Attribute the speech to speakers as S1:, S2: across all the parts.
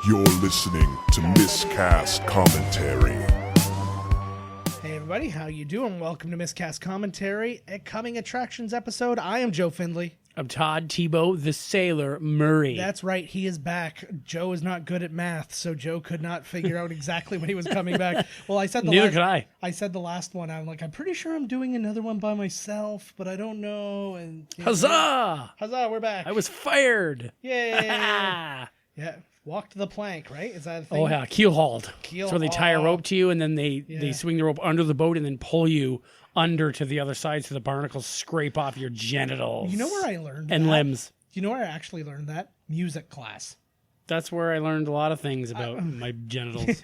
S1: You're listening to Miscast Commentary.
S2: Hey everybody, how you doing? Welcome to Miscast Commentary, a Coming Attractions episode. I am Joe Findley.
S3: I'm Todd Tebow, the Sailor Murray.
S2: That's right, he is back. Joe is not good at math, so Joe could not figure out exactly when he was coming back. Well, I said
S3: Neither could I.
S2: I said the last one. I'm like, I'm pretty sure I'm doing another one by myself, but I don't know. And
S3: Huzzah!
S2: Huzzah, we're back.
S3: I was fired.
S2: Yay!
S3: Ah.
S2: Yeah, walked the plank, right? Is that a thing?
S3: Oh yeah, keelhauled. So they tie a rope to you, and then they swing the rope under the boat, and then pull you under to the other side, so the barnacles scrape off your genitals.
S2: You know where I learned
S3: and
S2: that?
S3: limbs.
S2: You know where I actually learned that? Music class.
S3: That's where I learned a lot of things about my genitals.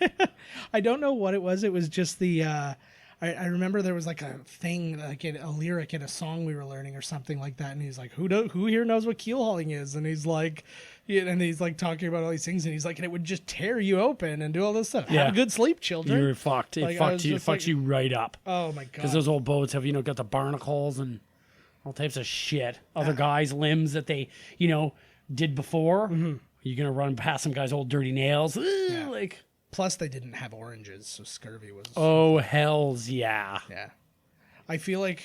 S2: I don't know what it was. It was just the. I remember there was like a thing, like a lyric in a song we were learning or something like that, and he's like, "Who here knows what keelhauling is?" And he's like, talking about all these things, and he's like, and it would just tear you open and do all this stuff.
S3: Yeah.
S2: Have a good sleep, children.
S3: You were fucked. It
S2: Like,
S3: fucks you right up.
S2: Oh my god!
S3: Because those old boats have, got the barnacles and all types of shit. Other guys' limbs that they, did before. Mm-hmm. You're going to run past some guy's old dirty nails.
S2: Yeah.
S3: Like,
S2: plus, they didn't have oranges, so scurvy was.
S3: oh, hells yeah.
S2: Yeah. I feel like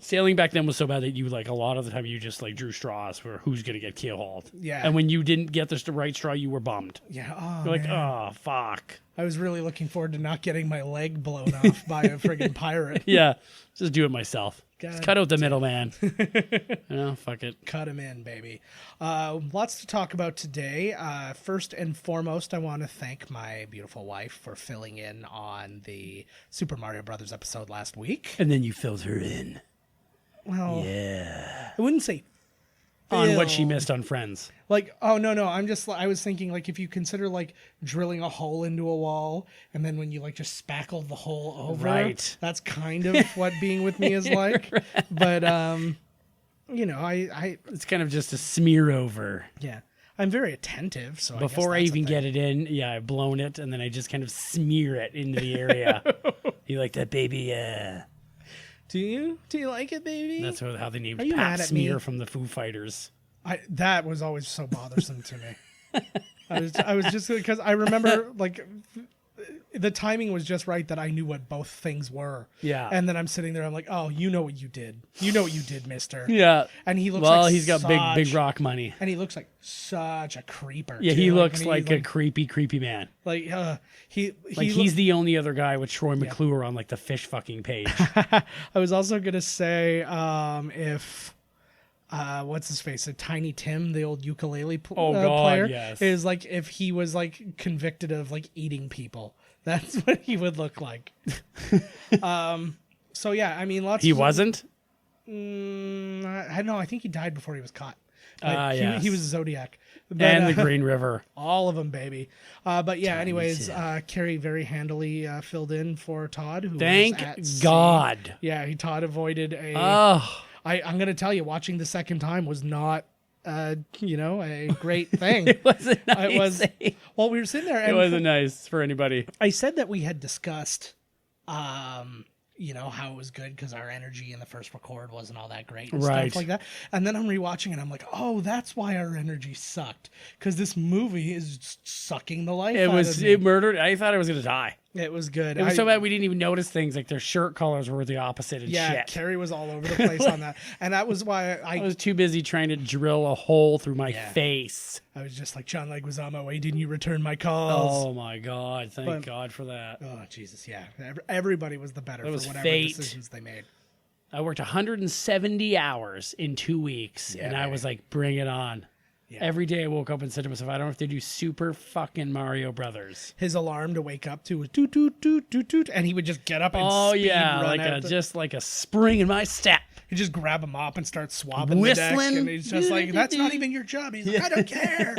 S3: Sailing back then was so bad that you, a lot of the time, you just, drew straws for who's going to get keel hauled.
S2: Yeah.
S3: And when you didn't get the right straw, you were bummed.
S2: Yeah. Oh,
S3: You're like,
S2: man.
S3: oh, fuck.
S2: I was really looking forward to not getting my leg blown off by a friggin' pirate.
S3: Yeah. Just do it myself.
S2: God
S3: Just cut out the middle, man. Fuck it.
S2: Cut him in, baby. Lots to talk about today. First and foremost, I want to thank my beautiful wife for filling in on the Super Mario Brothers episode last week.
S3: And then you filled her in.
S2: Well,
S3: Yeah.
S2: I wouldn't say
S3: On what she
S2: fill.
S3: missed on Friends.
S2: I was thinking, if you consider, drilling a hole into a wall, and then when you, just spackle the hole over,
S3: Right.
S2: that's kind of what being with me is like.
S3: Right.
S2: But,
S3: It's kind of just a smear over.
S2: yeah, I'm very attentive, so
S3: Before I
S2: guess that's
S3: even
S2: a thing.
S3: get it in, I've blown it, and then I just kind of smear it into the area. You like that, baby? Yeah.
S2: Do you like it, baby?
S3: That's how they named
S2: Are you
S3: Pap
S2: mad at
S3: Smear
S2: me?
S3: from the Foo Fighters.
S2: That was always so bothersome to me. I was just because I remember the timing was just right that I knew what both things were.
S3: Yeah.
S2: And then I'm sitting there, I'm like, oh, you know what you did. You know what you did, mister.
S3: Yeah.
S2: And he looks
S3: well,
S2: like
S3: he's got big rock money.
S2: And he looks like such a creeper.
S3: Yeah,
S2: too.
S3: he looks
S2: when
S3: like a creepy man. He's the only other guy with Troy McClure on the fish fucking page.
S2: I was also gonna say if what's his face, Tiny Tim, the old ukulele player,
S3: yes.
S2: is if he was convicted of eating people. That's what he would look like. So yeah, I mean,
S3: He wasn't?
S2: I don't know. I think he died before he was caught.
S3: Yes.
S2: He was Zodiac. But,
S3: And the Green River.
S2: all of them, baby. But yeah, anyways, Carrie very handily filled in for Todd. Who
S3: Thank
S2: was at sea.
S3: God.
S2: Yeah, Todd avoided a.
S3: Oh.
S2: I'm going to tell you, watching the second time was not, a great thing.
S3: It wasn't nice.
S2: It was. Well, we were sitting there, and
S3: It wasn't nice for anybody.
S2: I said that we had discussed, how it was good because our energy in the first record wasn't all that great and
S3: Right.
S2: stuff like that. And then I'm rewatching and I'm like, oh, that's why our energy sucked, because this movie is just sucking the life out of me.
S3: It murdered. I thought I was going to die.
S2: It was good.
S3: It was so bad we didn't even notice things like their shirt colors were the opposite and
S2: Yeah,
S3: shit.
S2: Carrie was all over the place on that. And that was why
S3: I was too busy trying to drill a hole through my face.
S2: I was just like, John Leguizamo, why didn't you return my calls?
S3: Oh my God. Thank God for that.
S2: Oh, Jesus, yeah. Everybody was the better for
S3: was
S2: whatever
S3: fate.
S2: decisions they made.
S3: I worked 170 hours in 2 weeks, and I was like, bring it on.
S2: Yeah.
S3: Every day I woke up and said to myself, I don't have to do Super fucking Mario Brothers.
S2: His alarm to wake up to was toot, toot, toot, toot, toot, and he would just get up and run out
S3: just like a spring in my step.
S2: He'd just grab a mop and start swabbing
S3: Whistling.
S2: the deck, and he's just like, that's not even your job. He's like, I don't care.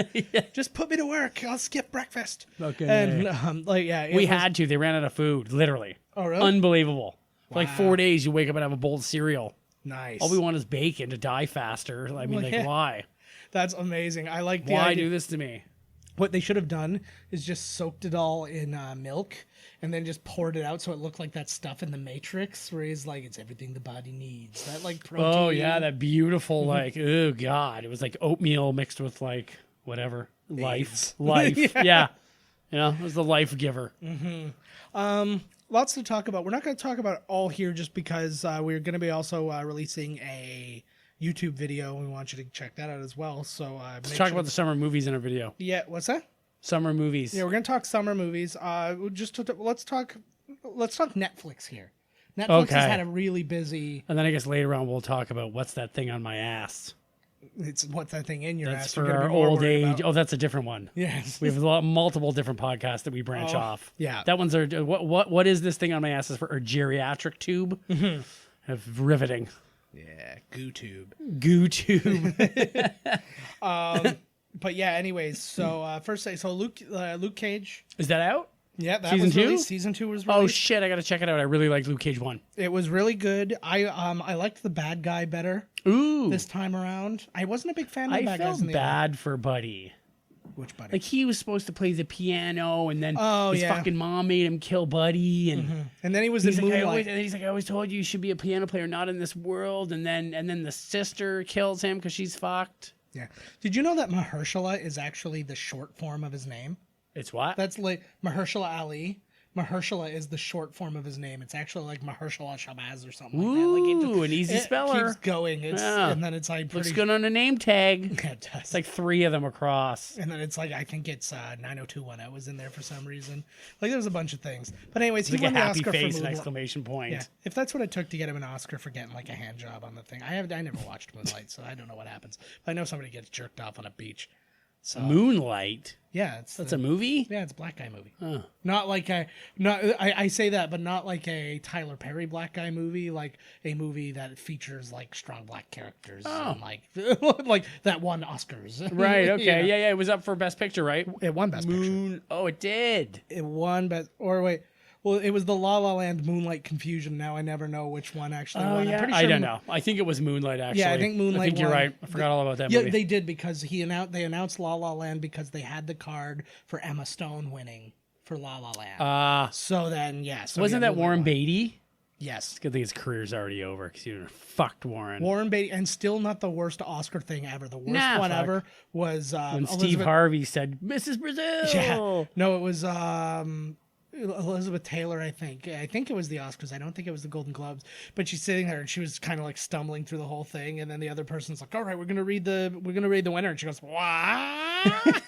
S2: Just put me to work. I'll skip breakfast.
S3: Okay.
S2: And
S3: We had to. They ran out of food, literally.
S2: Oh, really?
S3: Unbelievable. For
S2: Wow.
S3: 4 days, you wake up and have a bowl of cereal.
S2: Nice.
S3: All we want is bacon to die faster. I mean,
S2: Well, yeah.
S3: why?
S2: That's amazing. I like the
S3: Why
S2: idea.
S3: do this to me?
S2: What they should have done is just soaked it all in milk and then just poured it out so it looked like that stuff in the Matrix where he's like, it's everything the body needs. That protein.
S3: Oh, yeah, that beautiful, oh, God. It was like oatmeal mixed with whatever.
S2: AIDS.
S3: Life. Yeah. You know, it was the life giver.
S2: Lots to talk about. We're not going to talk about it all here just because we're going to be also releasing a YouTube video. We want you to check that out as well. So
S3: Let's talk about the summer movies in our video.
S2: Yeah, what's that?
S3: Summer movies.
S2: Yeah, we're going to talk summer movies. Let's talk Netflix here. Netflix
S3: Okay.
S2: has had a really busy.
S3: And then I guess later on we'll talk about what's that thing on my ass.
S2: It's what's that thing in your
S3: That's
S2: ass? You're
S3: for
S2: gonna
S3: our
S2: be more
S3: old
S2: worried
S3: age.
S2: about.
S3: Oh, that's a different one.
S2: Yes.
S3: We have multiple different podcasts that we branch off.
S2: yeah.
S3: That one's our what is this thing on my ass is for our geriatric tube. Of riveting.
S2: Yeah, goo tube.
S3: Goo tube.
S2: But yeah, anyways, so Luke Cage.
S3: Is that out?
S2: Yeah, that
S3: Season
S2: was
S3: 2?
S2: released. Season 2 was released.
S3: Oh shit, I gotta check it out. I really liked Luke Cage 1.
S2: It was really good. I liked the bad guy better
S3: Ooh.
S2: this time around. I wasn't a big fan of the
S3: I
S2: bad guys
S3: felt
S2: in the
S3: bad for Buddy.
S2: Which buddy?
S3: Like he was supposed to play the piano and then his
S2: yeah.
S3: fucking mom made him kill Buddy and
S2: and then he was
S3: he's
S2: in
S3: like,
S2: Moonlight.
S3: I always told you should be a piano player, not in this world. And then the sister kills him because she's fucked.
S2: Yeah. Did you know that Mahershala is actually the short form of his name?
S3: It's what?
S2: That's like Mahershala Ali. Mahershala is the short form of his name. It's actually like Mahershala Shabazz or something like that.
S3: Ooh, an easy
S2: it
S3: speller.
S2: keeps going.
S3: Yeah.
S2: And then it's like
S3: Looks
S2: pretty
S3: good on a name tag.
S2: Yeah, it does.
S3: It's like 3 of them across.
S2: And then it's like, I think it's 90210 was in there for some reason. Like, there's a bunch of things. But anyways,
S3: It's
S2: he
S3: like
S2: won
S3: a
S2: the
S3: happy
S2: Oscar
S3: face
S2: for
S3: and
S2: Moonlight.
S3: exclamation point.
S2: Yeah, if that's what it took to get him an Oscar for getting like a hand job on the thing. I never watched Moonlight, so I don't know what happens. But I know somebody gets jerked off on a beach. So
S3: Moonlight.
S2: yeah,
S3: That's a movie?
S2: yeah, it's a black guy movie.
S3: Huh.
S2: Not like I say that, but not like a Tyler Perry black guy movie, like a movie that features like strong black characters and like like that won Oscars.
S3: Right,
S2: You
S3: okay.
S2: know?
S3: Yeah, it was up for Best Picture, right?
S2: It won Best Picture.
S3: Oh, it did.
S2: It won Best, or wait. Well, it was the La La Land Moonlight confusion. Now I never know which one actually
S3: Oh,
S2: won.
S3: yeah.
S2: I'm pretty sure
S3: I don't know. I think it was Moonlight, actually.
S2: Yeah, I think Moonlight
S3: I think you're
S2: won.
S3: right. I forgot all about that
S2: Yeah,
S3: movie.
S2: they did because they announced La La Land because they had the card for Emma Stone winning for La La Land. So then, so
S3: Wasn't
S2: yeah,
S3: that
S2: Moonlight
S3: Warren
S2: won.
S3: Beatty?
S2: Yes.
S3: Good thing his career's already over because you fucked Warren.
S2: Warren Beatty, and still not the worst Oscar thing ever. The worst
S3: Nah,
S2: one
S3: fuck.
S2: ever was
S3: When Steve
S2: Elizabeth.
S3: Harvey said, Mrs. Brazil.
S2: Yeah, no, it was Elizabeth Taylor. I think it was the Oscars. I don't think it was the Golden Globes. But she's sitting there and she was kind of like stumbling through the whole thing, and then the other person's like, "All right, we're gonna read the winner," and she goes, "What?"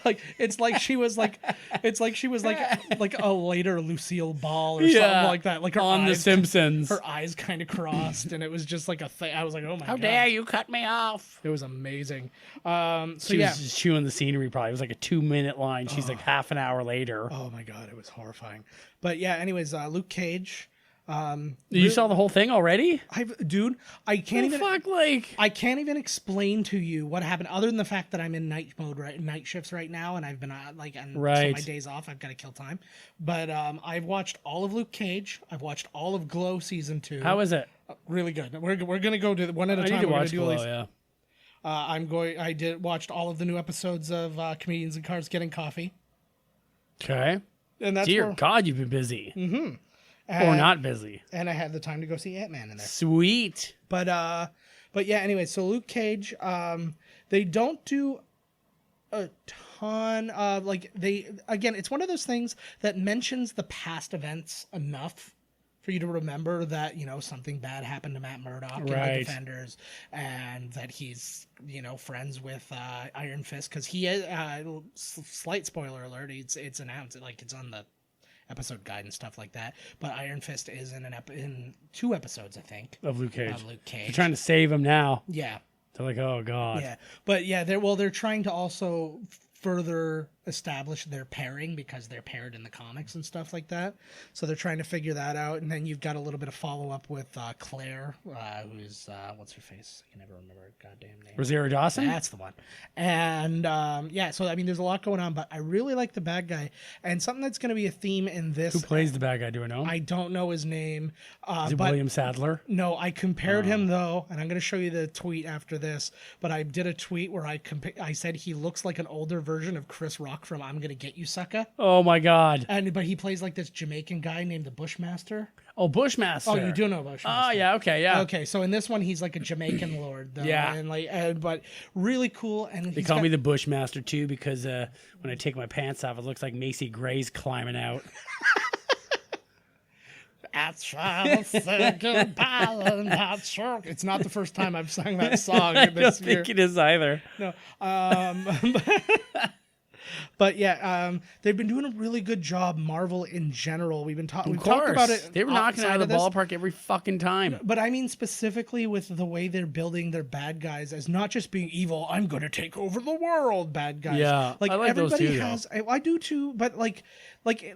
S2: Like it's like she was like a later Lucille Ball or something like that. Like her
S3: on The
S2: eyes,
S3: Simpsons.
S2: her eyes kind of crossed, and it was just like a thing. I was like, "Oh my
S3: How
S2: god!"
S3: dare you cut me off?
S2: It was amazing.
S3: She was just chewing the scenery probably. It was like a 2-minute line. She's like half an hour later.
S2: Oh my god, it was horrifying. But yeah, anyways, Luke Cage.
S3: You saw the whole thing already?
S2: I can't even.
S3: Fuck, like.
S2: I can't even explain to you what happened, other than the fact that I'm in night shifts right now, and I've been so my days off. I've got to kill time. But I've watched all of Luke Cage. I've watched all of Glow season 2.
S3: How is it?
S2: Really good. We're gonna go to one at a
S3: I
S2: time.
S3: need to
S2: We're gonna
S3: watch
S2: do
S3: Glow,
S2: at least-
S3: yeah.
S2: I watched all of the new episodes of Comedians in Cars Getting Coffee,
S3: Okay.
S2: and that's
S3: Dear
S2: where,
S3: God, you've been busy. Or not busy.
S2: and I had the time to go see Ant-Man in there.
S3: Sweet.
S2: But yeah, anyway, so Luke Cage, they don't do a ton of it's one of those things that mentions the past events enough for you to remember that, something bad happened to Matt Murdock and the
S3: Right.
S2: Defenders, and that he's, friends with Iron Fist, because he is, slight spoiler alert, it's announced, like it's on the episode guide and stuff like that, but Iron Fist is in 2 episodes, I think,
S3: Of Luke Cage.
S2: of Luke Cage.
S3: They're trying to save him now.
S2: Yeah.
S3: They're like, oh, God.
S2: Yeah, but yeah, they're trying to also further establish their pairing because they're paired in the comics and stuff like that. So they're trying to figure that out, and then you've got a little bit of follow up with Claire, who's what's her face? I can never remember her goddamn name.
S3: Rosario Dawson?
S2: That's the one. And so I mean, there's a lot going on, but I really like the bad guy, and something that's going to be a theme in this.
S3: Who plays the bad guy? Do I know him?
S2: I don't know his name.
S3: Is it
S2: but
S3: William Sadler?
S2: no, I compared him though, and I'm going to show you the tweet after this. But I did a tweet where I said he looks like an older version of Chris Rock Doc from I'm Gonna Get You, Sucker.
S3: Oh my God.
S2: But he plays like this Jamaican guy named the Bushmaster.
S3: Oh, Bushmaster.
S2: Oh, you do know Bushmaster.
S3: Oh yeah. Okay. Yeah.
S2: Okay, so in this one he's like a Jamaican lord, though.
S3: Yeah.
S2: And but really cool. And
S3: They call me the Bushmaster too because when I take my pants off, it looks like Macy Gray's climbing out.
S2: It's not the first time I've sung that song
S3: I
S2: this
S3: don't
S2: year.
S3: think it is either.
S2: No. But yeah, they've been doing a really good job. Marvel in general, we've talked about it.
S3: They were knocking it out of the
S2: this.
S3: ballpark every fucking time.
S2: But I mean specifically with the way they're building their bad guys as not just being evil. I'm going to take over the world, bad guys.
S3: Yeah,
S2: like
S3: I like those
S2: everybody
S3: too,
S2: has. I do too. But like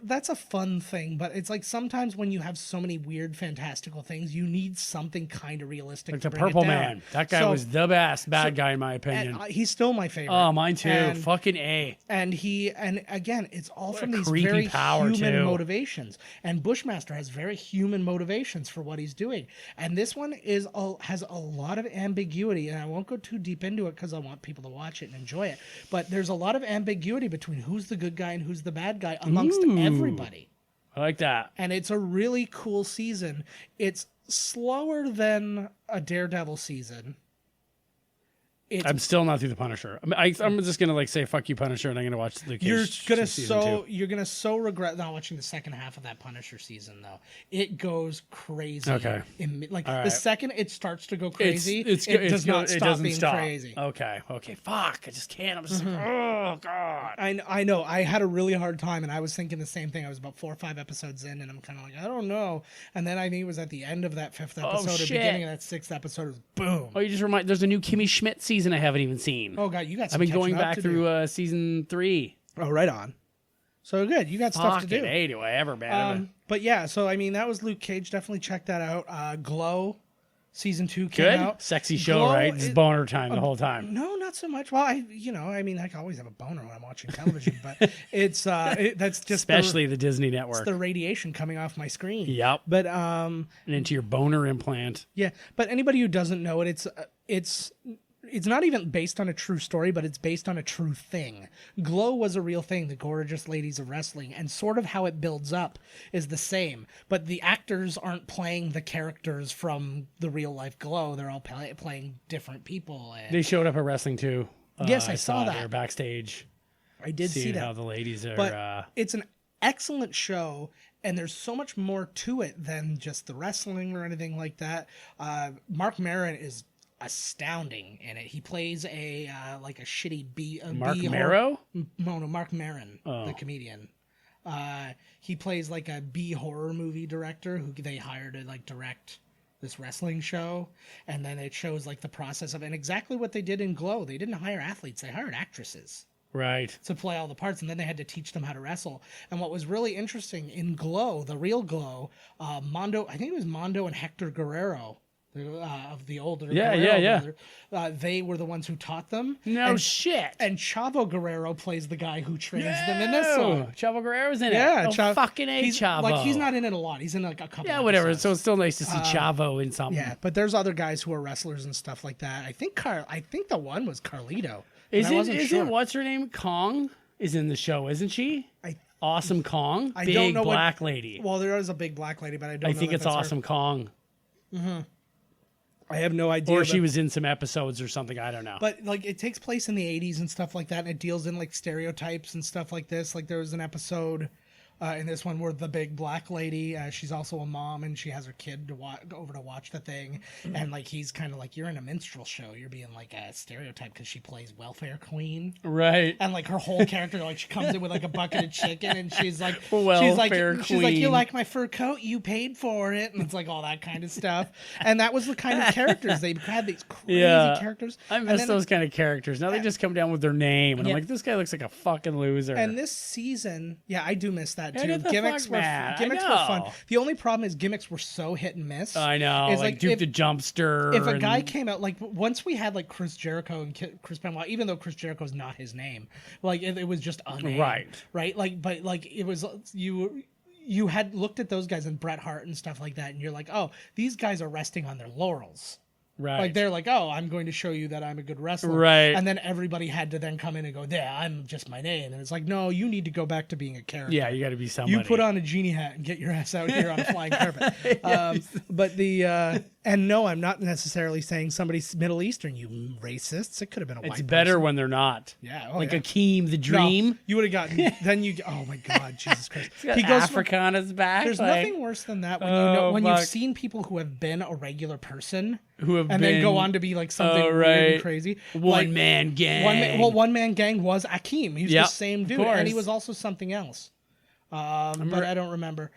S2: that's a fun thing. But it's like sometimes when you have so many weird, fantastical things, you need something kind of realistic.
S3: Like
S2: to
S3: the
S2: bring it
S3: Purple
S2: down.
S3: Man. That guy was the best bad guy in my opinion.
S2: And, he's still my favorite.
S3: Oh, mine too.
S2: And,
S3: Fucking A.
S2: And again, it's all from these
S3: creepy
S2: very
S3: power,
S2: human
S3: too.
S2: motivations. And Bushmaster has very human motivations for what he's doing. And this one has a lot of ambiguity. And I won't go too deep into it because I want people to watch it and enjoy it. But there's a lot of ambiguity between who's the good guy and who's the bad guy amongst everybody.
S3: I like that.
S2: And it's a really cool season. It's slower than a Daredevil season.
S3: I'm still not through the Punisher. I'm just gonna say fuck you, Punisher, and I'm gonna watch Luke Cage.
S2: You're gonna so regret not watching the second half of that Punisher season though. It goes crazy.
S3: Okay.
S2: The second it starts to go crazy, it does not stop being crazy.
S3: Okay. Fuck. I just can't. I'm just like, oh god.
S2: I know. I had a really hard time, and I was thinking the same thing. I was about 4 or 5 episodes in, and I'm kind of like, I don't know. And then I think it was at the end of that 5th episode, or beginning of that 6th episode, it was boom.
S3: Oh, you just remind. There's a new Kimmy Schmidt season I haven't even seen.
S2: Oh god, you got.
S3: I've been going back through season 3.
S2: Oh, right on. So good, you got stuff to do.
S3: Do I ever, man?
S2: But yeah, so I mean, that was Luke Cage. Definitely check that out. Glow, season 2 came out.
S3: Sexy show,
S2: Glow
S3: right? It's boner time the whole time.
S2: No, not so much. Well, I can always have a boner when I'm watching television, but it's that's just
S3: especially the Disney Network.
S2: It's the radiation coming off my screen.
S3: Yep.
S2: But
S3: and into your boner implant.
S2: Yeah, but anybody who doesn't know it, it's not even based on a true story, but it's based on a true thing. Glow was a real thing, the Gorgeous Ladies of Wrestling, and sort of how it builds up is the same. But the actors aren't playing the characters from the real life Glow. They're all playing different people. And
S3: they showed up at wrestling too.
S2: Yes, I saw that.
S3: They were backstage.
S2: I did see that.
S3: How the ladies are.
S2: But it's an excellent show, and there's so much more to it than just the wrestling or anything like that. Mark Maron is astounding in it. He plays a shitty
S3: Mark Marrow?
S2: No, Mark Maron, the comedian. He plays like a B horror movie director who they hired to like direct this wrestling show, and then it shows like the process of and exactly what they did in Glow. They didn't hire athletes; they hired actresses.
S3: Right.
S2: To play all the parts, and then they had to teach them how to wrestle. And what was really interesting in Glow, the real Glow, Mondo and Hector Guerrero, of the older Guerrero brothers, they were the ones who taught them.
S3: Shit.
S2: And Chavo Guerrero plays the guy who trains them in this one.
S3: Chavo Guerrero's in it.
S2: Yeah,
S3: fucking Chavo.
S2: Like he's not in it a lot. He's in like a couple.
S3: Yeah, whatever.
S2: Episodes.
S3: So it's still nice to see Chavo in something.
S2: Yeah, but there's other guys who are wrestlers and stuff like that. I think the one was Carlito.
S3: Isn't what's her name? Kong is in the show, isn't she? Awesome Kong.
S2: I
S3: big
S2: don't know
S3: black lady.
S2: Well, there is a big black lady, but I don't.
S3: I think it's Awesome Kong.
S2: Mm-hmm. I have no idea.
S3: Or she was in some episodes or something. I don't know.
S2: But like it takes place in the 80s and stuff like that, and it deals in like stereotypes and stuff like this. Like there was an episode in this one where the big black lady, she's also a mom, and she has her kid to over to watch the thing, and like he's kind of like, you're in a minstrel show, you're being like a stereotype because she plays welfare queen,
S3: right?
S2: And like her whole character, like she comes in with like a bucket of chicken, and she's like
S3: welfare queen.
S2: She's like, you like my fur coat? You paid for it, and it's like all that kind of stuff. And that was the kind of characters they had. These crazy characters.
S3: I miss those kind of characters. Now they just come down with their name, and I'm like, this guy looks like a fucking loser.
S2: And this season, I do miss that too.
S3: Gimmicks
S2: were fun. The only problem is gimmicks were so hit and miss.
S3: I know. It's like Duke the Jumpster.
S2: If a guy came out, like once we had like Chris Jericho and Chris Benoit, even though Chris Jericho is not his name, like it was just unnamed. Right. Like, but like it was you had looked at those guys and Bret Hart and stuff like that, and you're like, oh, these guys are resting on their laurels.
S3: Right.
S2: Like they're like, oh, I'm going to show you that I'm a good wrestler.
S3: Right.
S2: And then everybody had to then come in and go, yeah, I'm just my name. And it's like, no, you need to go back to being a character.
S3: Yeah, you got to be somebody.
S2: You put on a genie hat and get your ass out here on a flying carpet. But and no, I'm not necessarily saying somebody's Middle Eastern, you racists. It could have been a white
S3: It's better
S2: person.
S3: when they're not.
S2: Yeah.
S3: Like
S2: yeah.
S3: Akeem the Dream.
S2: No, you would have gotten, then you, oh my God, Jesus Christ.
S3: He goes Africa on his back.
S2: There's
S3: like,
S2: nothing worse than that when when
S3: fuck.
S2: you've seen people who have been a regular person
S3: who have
S2: and
S3: been,
S2: then go on to be like something weird and crazy.
S3: One man gang.
S2: One man gang was Akeem. He was the same dude, and he was also something else. But I don't remember.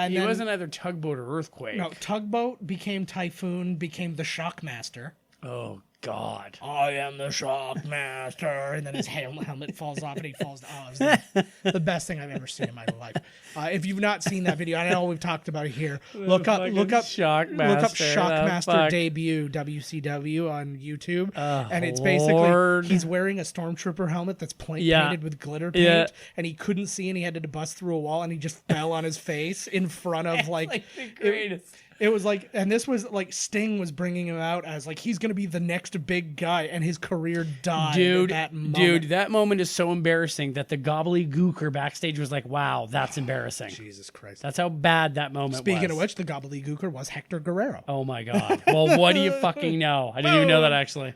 S3: He wasn't either Tugboat or Earthquake.
S2: No, Tugboat became Typhoon, became the Shockmaster.
S3: Oh God!
S2: I am the Shockmaster, and then his helmet falls off, and he falls down. Oh, it was the best thing I've ever seen in my life. If you've not seen that video, I know we've talked about it here. Look up Shockmaster debut WCW on YouTube, and it's basically he's wearing a stormtrooper helmet that's painted with glitter paint, and he couldn't see, and he had to bust through a wall, and he just fell on his face in front of like
S3: the greatest.
S2: It was like, and this was like Sting was bringing him out as like he's gonna be the next big guy, and his career died. At that moment.
S3: Dude, that moment is so embarrassing that the gobbledygooker backstage was like, "Wow, that's embarrassing."
S2: Jesus Christ,
S3: that's how bad that moment was.
S2: Speaking of which, the gobbledygooker was Hector Guerrero.
S3: Oh my God! Well, what do you fucking know? I didn't even know that actually,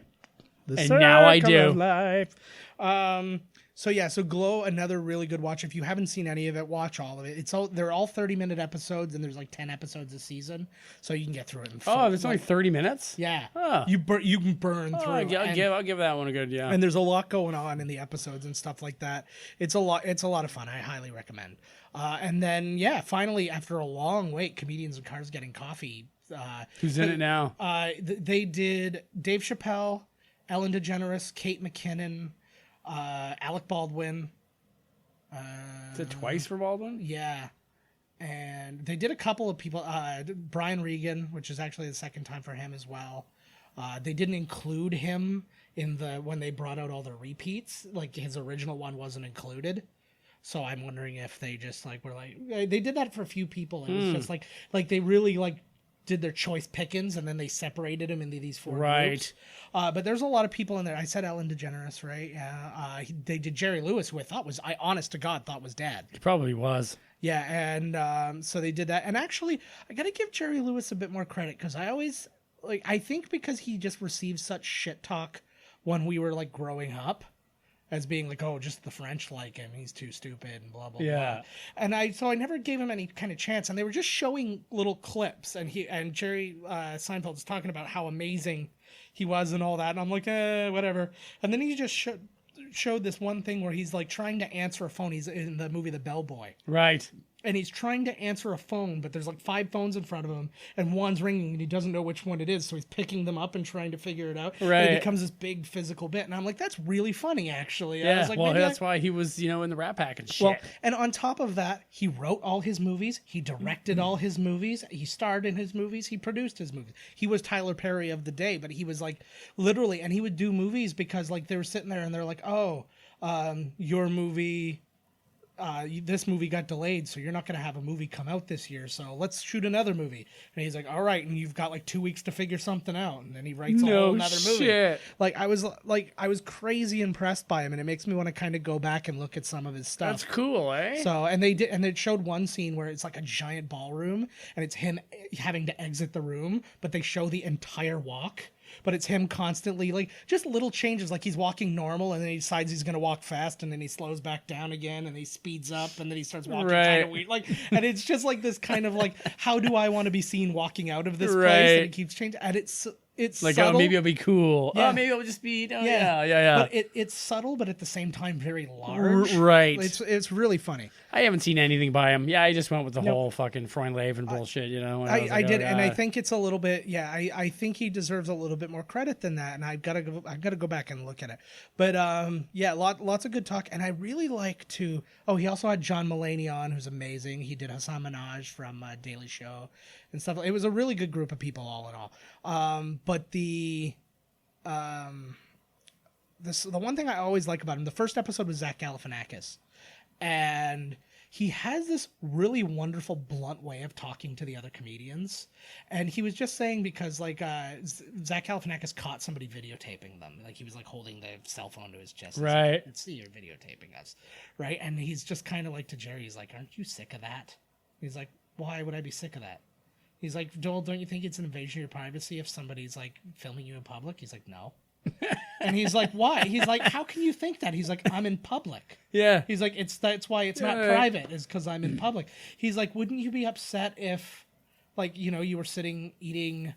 S2: and
S3: now I do.
S2: Of life. So Glow, another really good watch. If you haven't seen any of it, watch all of it. They're all 30-minute episodes, and there's like 10 episodes a season, so you can get through it.
S3: There's only 30 minutes.
S2: Yeah,
S3: oh.
S2: You can burn through.
S3: I'll give that one a good
S2: And there's a lot going on in the episodes and stuff like that. It's a lot of fun. I highly recommend. And then finally after a long wait, Comedians in Cars Getting Coffee.
S3: Who's in it now?
S2: They did Dave Chappelle, Ellen DeGeneres, Kate McKinnon. Alec Baldwin.
S3: Is it twice for Baldwin?
S2: Yeah. And they did a couple of people. Brian Regan, which is actually the second time for him as well. They didn't include him in when they brought out all the repeats. Like his original one wasn't included. So I'm wondering if they just were like, they did that for a few people. It was just like they really did their choice pickings, and then they separated them into these four groups. But there's a lot of people in there. I said Ellen DeGeneres, right? Yeah. They did Jerry Lewis, who I honest to God thought was dead.
S3: He probably was.
S2: Yeah, and so they did that. And actually, I got to give Jerry Lewis a bit more credit, because I think because he just received such shit talk when we were growing up, as being like, oh, just the French like him, he's too stupid and blah blah blah. And I never gave him any kind of chance. And they were just showing little clips, and Jerry Seinfeld was talking about how amazing he was and all that. And I'm like, whatever. And then he just showed this one thing where he's trying to answer a phone. He's in the movie The Bellboy,
S3: right?
S2: And he's trying to answer a phone, but there's 5 phones in front of him, and one's ringing, and he doesn't know which one it is, so he's picking them up and trying to figure it out.
S3: Right.
S2: And it becomes this big physical bit, and I'm like, that's really funny, actually.
S3: Yeah,
S2: I was like,
S3: that's why he was, in the Rat Pack and shit.
S2: Well, and on top of that, he wrote all his movies, he directed all his movies, he starred in his movies, he produced his movies. He was Tyler Perry of the day, but he was literally, and he would do movies because they were sitting there and they're like, oh, your movie... this movie got delayed, so you're not going to have a movie come out this year, so let's shoot another movie. And he's like, all right, and you've got 2 weeks to figure something out, and then he writes a whole another movie. I was crazy impressed by him, and it makes me want to kind of go back and look at some of his stuff.
S3: That's cool, eh?
S2: So, and they showed one scene where it's a giant ballroom, and it's him having to exit the room, but they show the entire walk. But it's him constantly, just little changes, he's walking normal, and then he decides he's going to walk fast, and then he slows back down again, and he speeds up, and then he starts walking kind of weird. And it's just this kind of how do I want to be seen walking out of this place? And it keeps changing. And it's subtle.
S3: Oh, maybe I'll be cool.
S2: Yeah.
S3: Oh, maybe I'll just be, yeah.
S2: But it's subtle, but at the same time very large.
S3: Right.
S2: It's really funny.
S3: I haven't seen anything by him. Yeah, I just went with the whole fucking Freundleben
S2: I
S3: bullshit,
S2: did, and I think it's a little bit. Yeah, I think he deserves a little bit more credit than that, and I've got to go back and look at it. But lots of good talk, and I really like to. Oh, he also had John Mulaney on, who's amazing. He did Hassan Minaj from Daily Show and stuff. It was a really good group of people, all in all. But the one thing I always like about him, the first episode was Zach Galifianakis, and he has this really wonderful blunt way of talking to the other comedians. And he was just saying, because like Zach Galifianakis caught somebody videotaping them. Like he was like holding the cell phone to his chest.
S3: Right.
S2: Like, let's see, you're videotaping us. Right. And he's just kind of like to Jerry, he's like, aren't you sick of that? He's like, why would I be sick of that? He's like, Joel, don't you think it's an invasion of your privacy if somebody's like filming you in public? He's like, no. And he's like, why? He's like, how can you think that? He's like, I'm in public.
S3: Yeah.
S2: He's like, that's why it's not private, is because I'm in public. He's like, wouldn't you be upset if, like, you know, you were sitting eating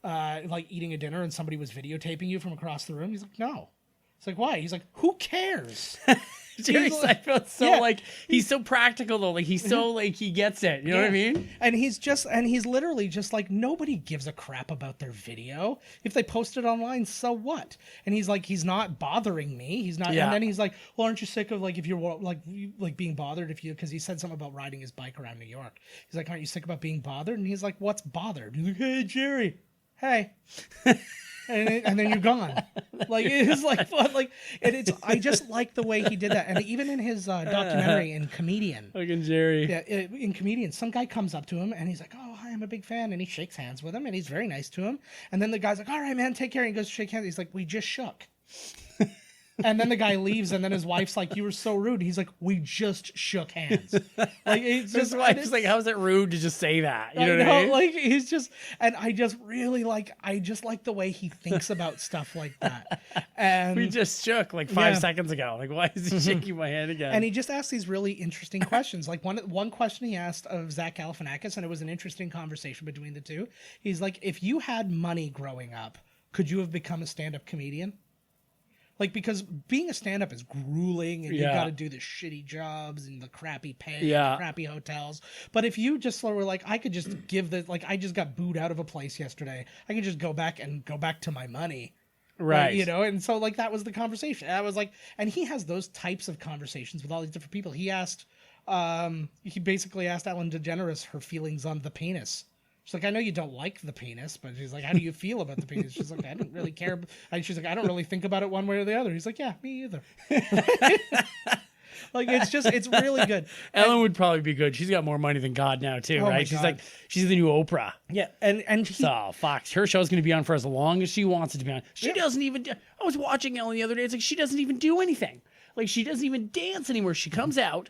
S2: a dinner and somebody was videotaping you from across the room? He's like, no. It's like, why? He's like, who cares?
S3: Jerry Seinfeld's so like, he's so practical though. Like he's so like, he gets it. You know what I mean?
S2: And he's literally just like, nobody gives a crap about their video. If they post it online, so what? And he's like, he's not bothering me. He's not. Yeah. And then he's like, well, aren't you sick of like, if you're like being bothered because he said something about riding his bike around New York. He's like, aren't you sick about being bothered? And he's like, what's bothered? He's like, hey, Jerry. Hey. And then you're gone. Like it's like, like, and it's. I just like the way he did that, and even in his documentary in Comedian,
S3: fucking Jerry.
S2: Yeah, in Comedian, some guy comes up to him and he's like, "Oh, hi, I'm a big fan," and he shakes hands with him, and he's very nice to him. And then the guy's like, "All right, man, take care." And he goes to shake hands. He's like, "We just shook." And then the guy leaves, and then his wife's like, "You were so rude." He's like, "We just shook hands." Like it's just,
S3: his wife's like, "How's it rude to just say that?" You know what I mean?
S2: Like he's just, and I just really like, the way he thinks about stuff like that. And
S3: we just shook like 5 seconds ago. Like, why is he shaking my hand again?
S2: And he just asked these really interesting questions. Like one question he asked of Zach Galifianakis, and it was an interesting conversation between the two. He's like, "If you had money growing up, could you have become a stand-up comedian?" Like, because being a stand-up is grueling, and you've got to do the shitty jobs and the crappy pay, and the crappy hotels. But if you just were like, I could just I just got booed out of a place yesterday. I could just go back to my money. Right. You know, and so like that was the conversation. I was like, and he has those types of conversations with all these different people. He basically asked Ellen DeGeneres her feelings on the penis. She's like, I know you don't like the penis, but she's like, how do you feel about the penis? She's like, I don't really care. She's like, I don't really think about it one way or the other. He's like, yeah, me either. Like, it's really good.
S3: Ellen would probably be good. She's got more money than God now, too, right? She's like, she's the new Oprah.
S2: Yeah.
S3: So, Fox, her show's going to be on for as long as she wants it to be on. She doesn't even, I was watching Ellen the other day. It's like, she doesn't even do anything. Like, she doesn't even dance anymore. She comes out,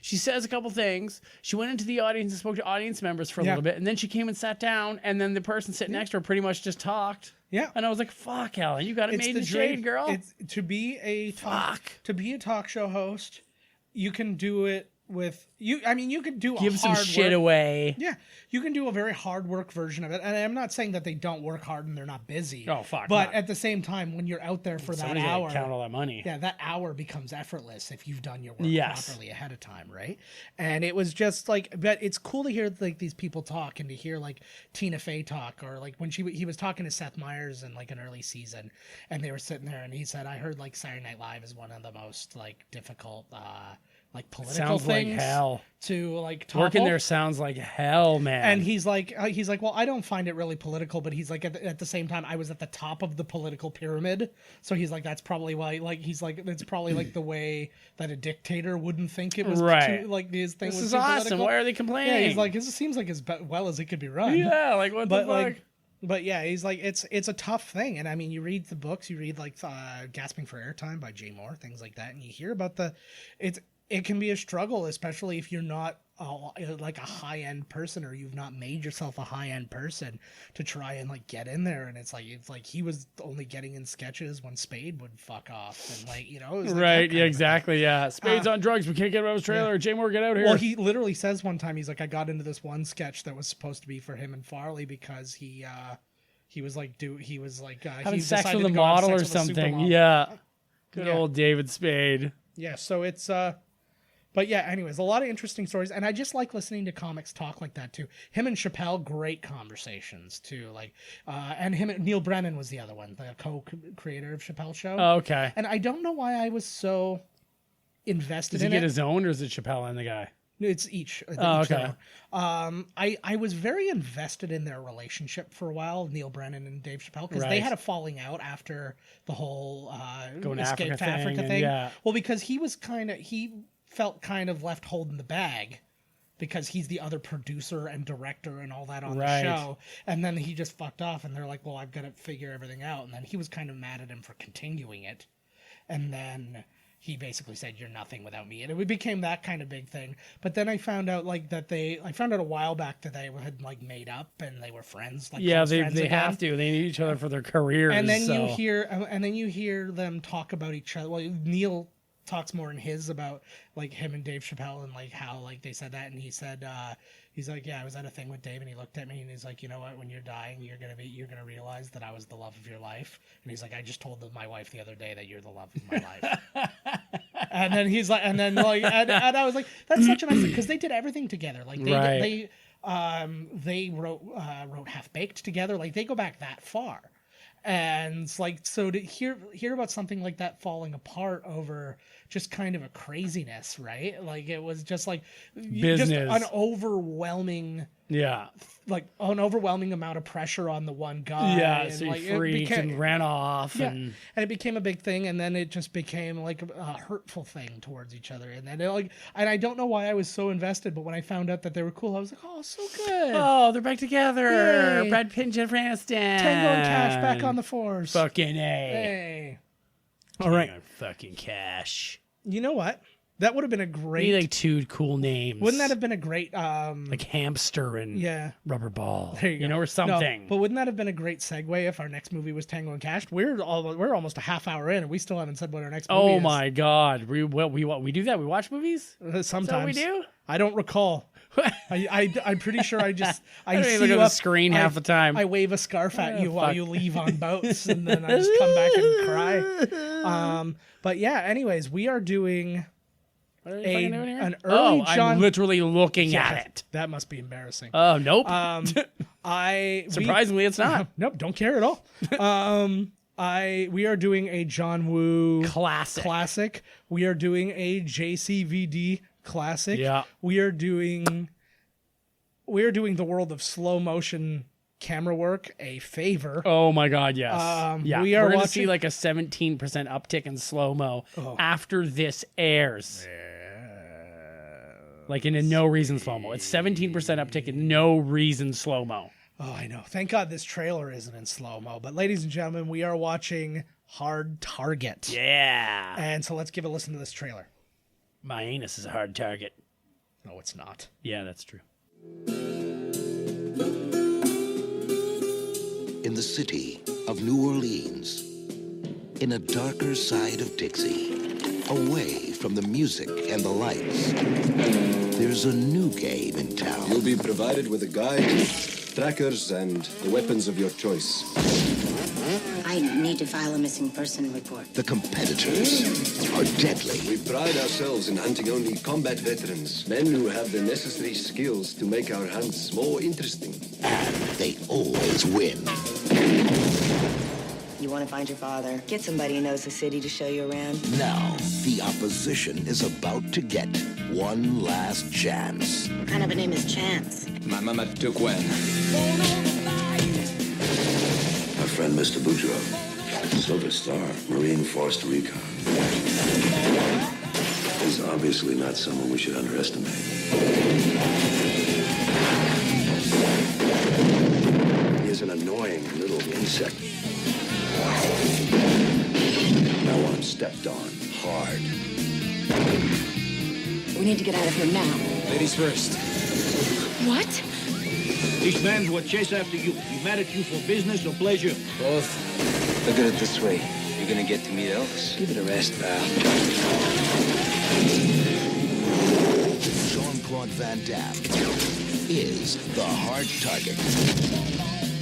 S3: she says a couple things, she went into the audience and spoke to audience members for a little bit, and then she came and sat down, and then the person sitting next to her pretty much just talked. Yeah. And I was like, fuck, Ellen, you got it made in the shade, girl.
S2: It's, to be a talk show host, you can do it with you. I mean, you could do
S3: give some shit away.
S2: Yeah, you can do a very hard work version of it. And I'm not saying that they don't work hard and they're not busy.
S3: Oh fuck!
S2: But at the same time, when you're out there for that hour,
S3: count all that money.
S2: Yeah, that hour becomes effortless if you've done your work properly ahead of time, right? And it was just like, but it's cool to hear like these people talk and to hear like Tina Fey talk, or like when he was talking to Seth Meyers in like an early season, and they were sitting there, and he said, "I heard like Saturday Night Live is one of the most like difficult." Like political
S3: sounds
S2: things
S3: like hell
S2: to like topple.
S3: Working there sounds like hell, man.
S2: And he's like, well, I don't find it really political, but he's like, at the same time, I was at the top of the political pyramid, so he's like, that's probably why. Like, he's like, that's probably like the way that a dictator wouldn't think it was. Too, like his thing.
S3: This
S2: was
S3: is
S2: too
S3: awesome.
S2: political.
S3: Why are they complaining?
S2: Yeah, he's like, it seems like as well as it could be run.
S3: Yeah, like what the fuck.
S2: Like, but yeah, he's like, it's a tough thing. And I mean, you read the books, you read like Gasping for Airtime by Jay Moore, things like that, and you hear about it can be a struggle, especially if you're not like a high-end person, or you've not made yourself a high-end person, to try and like get in there. And it's like he was only getting in sketches when Spade would fuck off, and like, you know, it was like
S3: right. Yeah, exactly. Yeah. Spade's on drugs. We can't get out of his trailer. Jay Moore, get out here.
S2: Well, he literally says one time, he's like, I got into this one sketch that was supposed to be for him and Farley because he was like
S3: having sex with a model or something. Yeah. Good old David Spade.
S2: Yeah. So it's but yeah, anyways, a lot of interesting stories, and I just like listening to comics talk like that too. Him and Chappelle, great conversations too. Like, and Neal Brennan was the other one, the co-creator of Chappelle's show.
S3: Oh, okay.
S2: And I don't know why I was so invested in it.
S3: Does he get his own, or is it Chappelle and the guy?
S2: It's each.
S3: Okay.
S2: I was very invested in their relationship for a while, Neal Brennan and Dave Chappelle, because they had a falling out after the whole Escape to Africa thing.
S3: Yeah.
S2: Well, because he felt kind of left holding the bag because he's the other producer and director and all that on the show. And then he just fucked off, and they're like, well, I've got to figure everything out. And then he was kind of mad at him for continuing it. And then he basically said, you're nothing without me. And it became that kind of big thing. But then I found out I found out a while back that they had like made up and they were friends. Like,
S3: yeah,
S2: friends
S3: they
S2: again.
S3: have to. They need each other for their careers.
S2: And then you hear them talk about each other. Well, Neal talks more in his about like him and Dave Chappelle and like how like they said that, and he said he's like, yeah, I was at a thing with Dave and he looked at me and he's like, you know what, when you're dying you're gonna realize that I was the love of your life. And he's like, I just told my wife the other day that you're the love of my life. And then he's like, and I was like, that's such a nice thing, because they did everything together. Like they wrote Half Baked together. Like they go back that far. And it's like, so to hear about something like that falling apart over just kind of a craziness, right? Like it was just like
S3: business.
S2: Just an overwhelming amount of pressure on the one guy.
S3: Yeah,
S2: and
S3: so
S2: like,
S3: he freaked and ran off.
S2: Yeah,
S3: and
S2: it became a big thing, and then it just became like a hurtful thing towards each other. And then and I don't know why I was so invested, but when I found out that they were cool, I was like, oh, so good.
S3: Oh, they're back together.
S2: Yay.
S3: Brad Pitt and Jennifer Aniston.
S2: Tango and Cash back on the force.
S3: Fucking A.
S2: Hey.
S3: All right. Fucking Cash.
S2: You know what? That would have been a great...
S3: Need like two cool names.
S2: Wouldn't that have been a great...
S3: like Hamster and Rubber Ball.
S2: There you go.
S3: Or something.
S2: No, but wouldn't that have been a great segue if our next movie was Tango and Cash? We're almost a half hour in and we still haven't said what our next movie is.
S3: Oh my God. We do that? We watch movies?
S2: Sometimes.
S3: Is that what we do?
S2: I don't recall. I'm pretty sure I just...
S3: I don't even look at the screen half the time.
S2: I wave a scarf at you while you leave on boats, and then I just come back and cry. But yeah, anyways, we are doing... an early John...
S3: I'm literally looking at it.
S2: That must be embarrassing.
S3: Oh, nope.
S2: Surprisingly,
S3: it's not.
S2: Nope, don't care at all. We are doing a John Woo classic. We are doing a JCVD classic.
S3: Yeah.
S2: We are doing the world of slow motion camera work a favor.
S3: Oh my God, yes.
S2: Yeah.
S3: We're going to see like a 17% uptick in slow-mo after this airs. Like in a no reason slow-mo. It's 17% uptick in no reason slow-mo.
S2: Oh, I know. Thank God this trailer isn't in slow-mo. But ladies and gentlemen, we are watching Hard Target.
S3: Yeah.
S2: And so let's give a listen to this trailer.
S3: My anus is a hard target.
S2: No, it's not.
S3: Yeah, that's true.
S4: In the city of New Orleans, in a darker side of Dixie, away from the music and the lights, there's a new game in town.
S5: You'll be provided with a guide, trackers, and the weapons of your choice.
S6: I need to file a missing person report.
S4: The competitors are deadly.
S5: We pride ourselves in hunting only combat veterans, men who have the necessary skills to make our hunts more interesting.
S4: And they always win.
S6: You want to find your father? Get somebody who knows the city to show you around.
S4: Now, the opposition is about to get one last chance.
S6: What kind of a name is Chance?
S5: My mama took when?
S7: My friend, Mr. Boudreaux, Silver Star, Marine Force Recon. He's obviously not someone we should underestimate. He is an annoying little insect. I want him stepped on hard.
S6: We need to get out of here now.
S5: Ladies first.
S6: What?
S8: These men will chase after you. You mad at you for business or pleasure?
S9: Both. Look at it this way. You're gonna get to meet Elvis.
S7: Give it a rest, pal.
S4: Jean-Claude Van Damme is the hard target.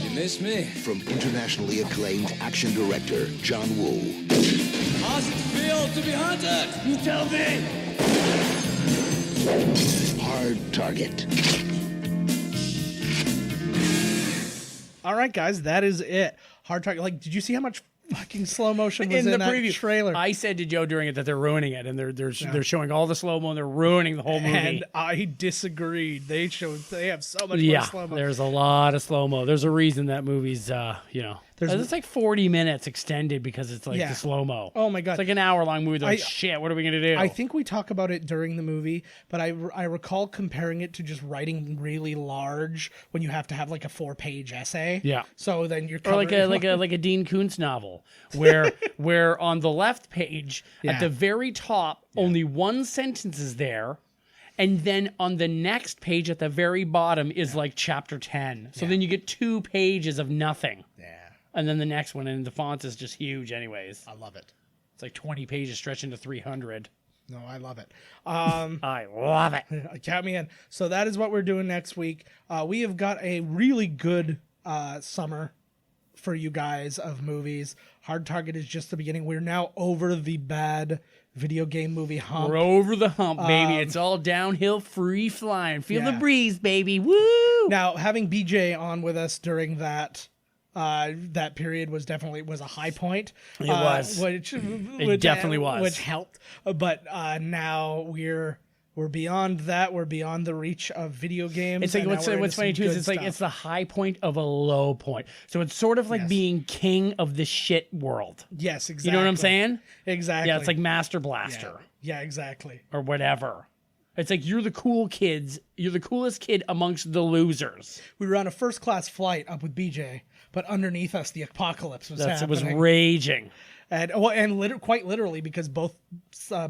S9: You miss me?
S4: From internationally acclaimed action director John Woo.
S9: How's it feel to be hunted? You tell me.
S4: Hard Target.
S2: All right, guys, that is it. Hard Target. Like, did you see how much fucking slow motion was in
S3: the
S2: that
S3: preview
S2: trailer?
S3: I said to Joe during it that they're ruining it, and they're showing all the slow mo, and they're ruining the whole movie.
S2: And I disagreed. They have so much more slow mo.
S3: There's a lot of slow mo. There's a reason that movie's It's like 40 minutes extended because it's like
S2: Yeah.
S3: the slow-mo.
S2: Oh my God.
S3: It's like an hour-long movie. They're like, shit, what are we going to do?
S2: I think we talk about it during the movie, but I recall comparing it to just writing really large when you have to have like a 4-page essay.
S3: Yeah.
S2: So then you're
S3: Or like a Dean Koontz novel where on the left page
S2: Yeah.
S3: at the very top only one sentence is there, and then on the next page at the very bottom is like chapter 10. So then you get 2 pages of nothing.
S2: Yeah.
S3: And then the next one, and the font is just huge anyways.
S2: I love it.
S3: It's like 20 pages stretched into 300.
S2: No, I love it.
S3: I love it.
S2: Count me in. So that is what we're doing next week. We have got a really good summer for you guys of movies. Hard Target is just the beginning. We're now over the bad video game movie hump.
S3: We're over the hump, baby. It's all downhill, free flying. Feel the breeze, baby. Woo!
S2: Now, having BJ on with us during that period was a high point.
S3: It was.
S2: Which
S3: definitely was.
S2: Which helped. But now we're beyond that. We're beyond the reach of video games.
S3: It's like
S2: and now we're
S3: what's
S2: into
S3: funny
S2: some
S3: too is
S2: good
S3: it's like
S2: stuff.
S3: it's the high point of a low point. So it's sort of like being king of the shit world.
S2: Yes, exactly.
S3: You know what I'm saying?
S2: Exactly.
S3: Yeah, it's like Master Blaster
S2: Yeah, exactly.
S3: or whatever. It's like you're the cool kids. You're the coolest kid amongst the losers.
S2: We were on a first class flight up with BJ, but underneath us the apocalypse was
S3: It
S2: happening.
S3: was raging.
S2: And quite literally because both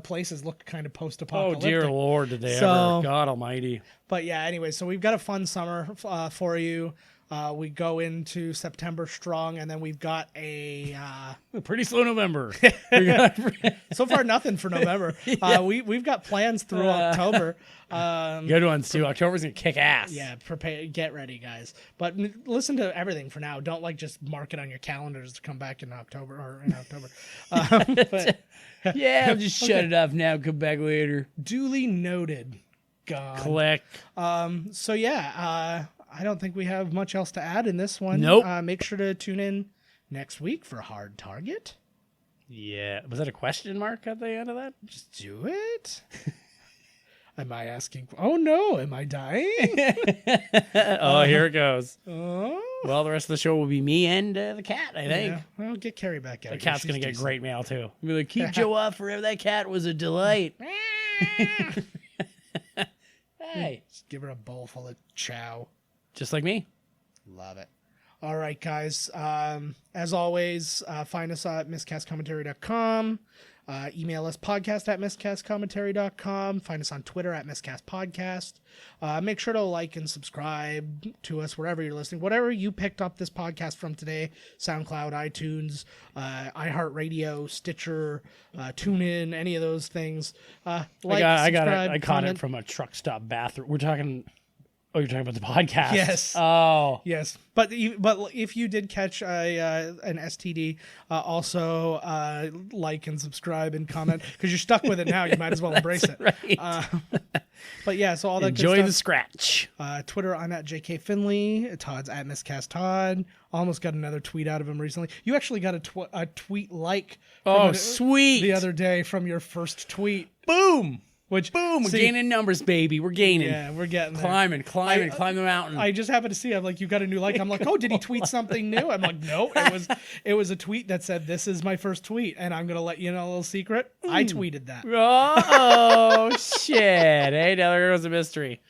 S2: places look kind of
S3: Oh
S2: post-apocalyptic.
S3: dear Lord, did they
S2: So-
S3: ever? God Almighty.
S2: But yeah, anyway, so we've got a fun summer for you. We go into September strong, and then we've got a
S3: Pretty slow November.
S2: so far nothing for November. We've got plans through October.
S3: Good ones too. October's gonna kick ass.
S2: Yeah, prepare, get ready, guys. But listen to everything for now. Don't just mark it on your calendars to come back in October. But
S3: Yeah, I'll just shut it off now. Come back later.
S2: duly noted. Gone.
S3: Click.
S2: So yeah, I don't think we have much else to add in this one.
S3: Nope.
S2: Make sure to tune in next week for Hard Target.
S3: Yeah. Was that a question mark at the end of that?
S2: Just do it. Am I asking? Oh no, am I dying?
S3: Oh, here it goes.
S2: Oh,
S3: Well, the rest of the show will be me and the cat, I think.
S2: yeah. Well, get Carrie back out.
S3: The cat's going to get great mail, too. Be like, keep Joe off forever. That cat was a delight. Hey.
S2: Just give her a bowl full of chow.
S3: Just like me.
S2: Love it. All right, guys. As always, find us at miscastcommentary.com. Email us podcast@miscastcommentary.com. Find us on Twitter @miscastpodcast. Make sure to like and subscribe to us wherever you're listening. Whatever you picked up this podcast from today, SoundCloud, iTunes, iHeartRadio, Stitcher, TuneIn, any of those things.
S3: I
S2: Subscribe,
S3: caught
S2: comment.
S3: it from a truck stop bathroom. We're talking... Oh, you're talking about the podcast?
S2: Yes.
S3: Oh.
S2: Yes, but if you did catch an STD, also like and subscribe and comment because you're stuck with it now. You might as well embrace it.
S3: Right.
S2: But yeah, so all that
S3: Enjoy
S2: good
S3: the
S2: stuff.
S3: scratch.
S2: Twitter, I'm at JK Finley. Todd's at Miscast Todd. Almost got another tweet out of him recently. You actually got a tweet like.
S3: Oh, sweet.
S2: The other day from your first tweet.
S3: Boom.
S2: Which
S3: Boom. We're gaining numbers, baby. We're gaining.
S2: Yeah, we're getting there.
S3: Climbing, climb the mountain.
S2: I just happened to see. I'm like, you got a new like. I'm like, oh, did he tweet something new? I'm like, no, it was a tweet that said, "This is my first tweet," and I'm gonna let you know a little secret. I tweeted that.
S3: Oh, shit. Hey, now there goes a mystery.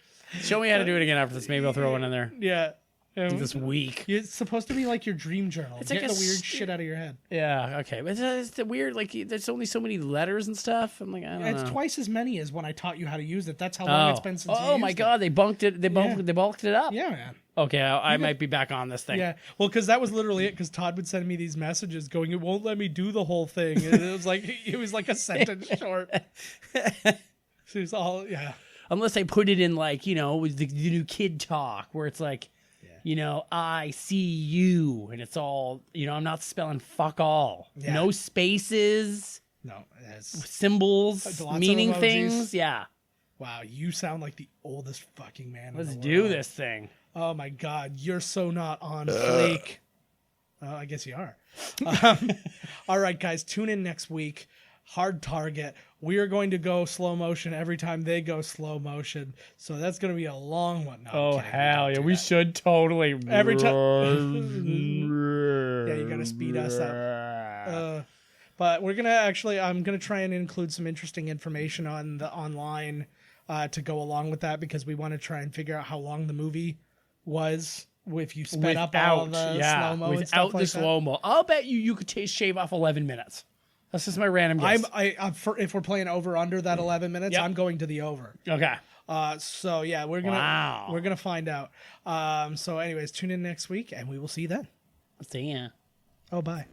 S3: Show me how to do it again after this. Maybe I'll throw one in there
S2: Yeah.
S3: this week.
S2: It's supposed to be like your dream journal.
S3: It's
S2: Get
S3: like
S2: the
S3: a
S2: weird shit out of your head.
S3: Yeah, okay. But it's the weird, like, there's only so many letters and stuff. I'm like, I don't know.
S2: It's twice as many as when I taught you how to use it. That's how long it's been since you
S3: Oh,
S2: used
S3: my
S2: it.
S3: God. They bulked it. They bulked it up.
S2: Yeah, man.
S3: Okay, I might be back on this thing.
S2: Yeah, well, because that was literally it. Because Todd would send me these messages going, "It won't let me do the whole thing." And it was like a sentence short. So it's all
S3: Unless I put it in, like, with the new kid talk where it's like, I see you, and it's all, I'm not spelling fuck all.
S2: Yeah.
S3: No spaces,
S2: No, it's,
S3: symbols,
S2: Lots of
S3: meaning
S2: emojis.
S3: things. Yeah.
S2: wow, you sound like the oldest fucking man.
S3: Let's
S2: in the
S3: do
S2: world.
S3: this thing.
S2: Oh my God, you're so not on fleek. I guess you are. All right, guys, tune in next week. Hard Target. We are going to go slow motion every time they go slow motion. So that's going to be a long one. No, I'm
S3: Oh,
S2: kidding.
S3: hell yeah. We should totally.
S2: Every time. Yeah, you got to speed us up. But we're gonna I'm gonna try and include some interesting information on the online to go along with that, because we want to try and figure out how long the movie was if you sped up all the slow-mo and stuff
S3: without the
S2: like
S3: slow-mo. I'll bet you could shave off 11 minutes. That's just my random guess.
S2: If we're playing over under that 11 minutes, I'm going to the over.
S3: Okay.
S2: So yeah, we're gonna find out. So anyways, tune in next week and we will see you then.
S3: See ya.
S2: Oh, bye.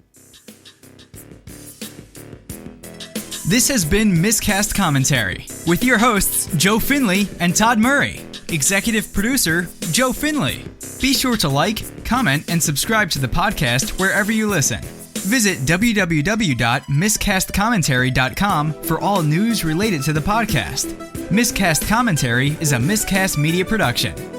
S10: This has been Miscast Commentary with your hosts Joe Finley and Todd Murray. Executive producer Joe Finley. Be sure to like, comment, and subscribe to the podcast wherever you listen. Visit www.miscastcommentary.com for all news related to the podcast. Miscast Commentary is a Miscast Media production.